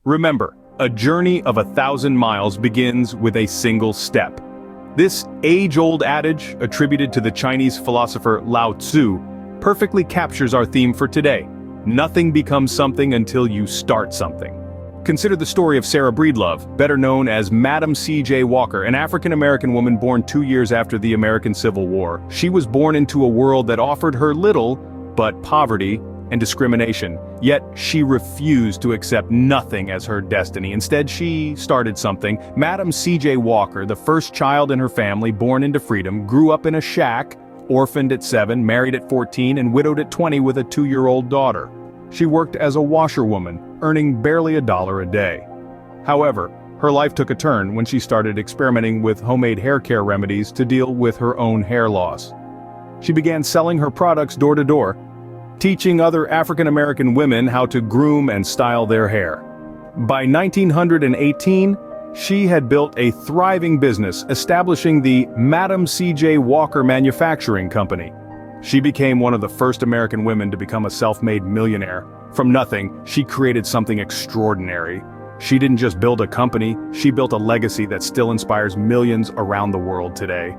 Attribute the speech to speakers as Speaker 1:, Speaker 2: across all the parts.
Speaker 1: Remember, a journey of 1,000 miles begins with a single step. This age-old adage, attributed to the Chinese philosopher Lao Tzu, perfectly captures our theme for today. Nothing becomes something until you start something. Consider the story of Sarah Breedlove, better known as Madam C.J. Walker, an African-American woman born 2 years after the American Civil War. She was born into a world that offered her little, but poverty and discrimination. Yet she refused to accept nothing as her destiny. Instead, she started something. Madam C.J. Walker, the first child in her family born into freedom, grew up in a shack, orphaned at 7, married at 14, and widowed at 20 with a 2-year-old daughter. She worked as a washerwoman, earning barely $1 a day. However, her life took a turn when she started experimenting with homemade hair care remedies to deal with her own hair loss. She began selling her products door to door, teaching other African-American women how to groom and style their hair. By 1918, she had built a thriving business, establishing the Madam C.J. Walker Manufacturing Company. She became one of the first American women to become a self-made millionaire. From nothing, she created something extraordinary. She didn't just build a company, she built a legacy that still inspires millions around the world today.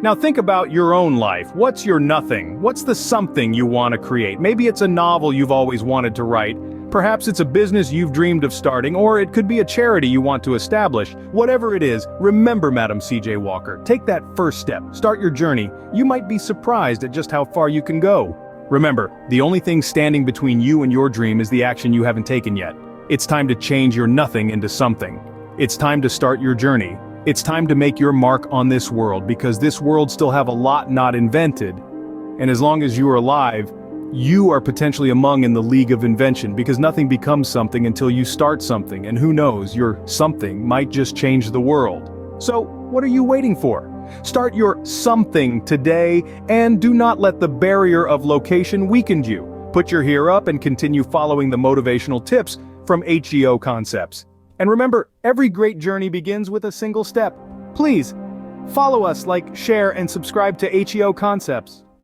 Speaker 1: Now think about your own life. What's your nothing? What's the something you want to create? Maybe it's a novel you've always wanted to write. Perhaps it's a business you've dreamed of starting, or it could be a charity you want to establish. Whatever it is, remember Madam C.J. Walker. Take that first step. Start your journey. You might be surprised at just how far you can go. Remember, the only thing standing between you and your dream is the action you haven't taken yet. It's time to change your nothing into something. It's time to start your journey. It's time to make your mark on this world, because this world still have a lot not invented. And as long as you are alive, you are potentially among in the league of invention, because nothing becomes something until you start something, and who knows, your something might just change the world. So, what are you waiting for? Start your something today, and do not let the barrier of location weaken you. Put your hair up and continue following the motivational tips from HEO Concepts. And remember, every great journey begins with a single step. Please, follow us, like, share, and subscribe to HEO Concepts.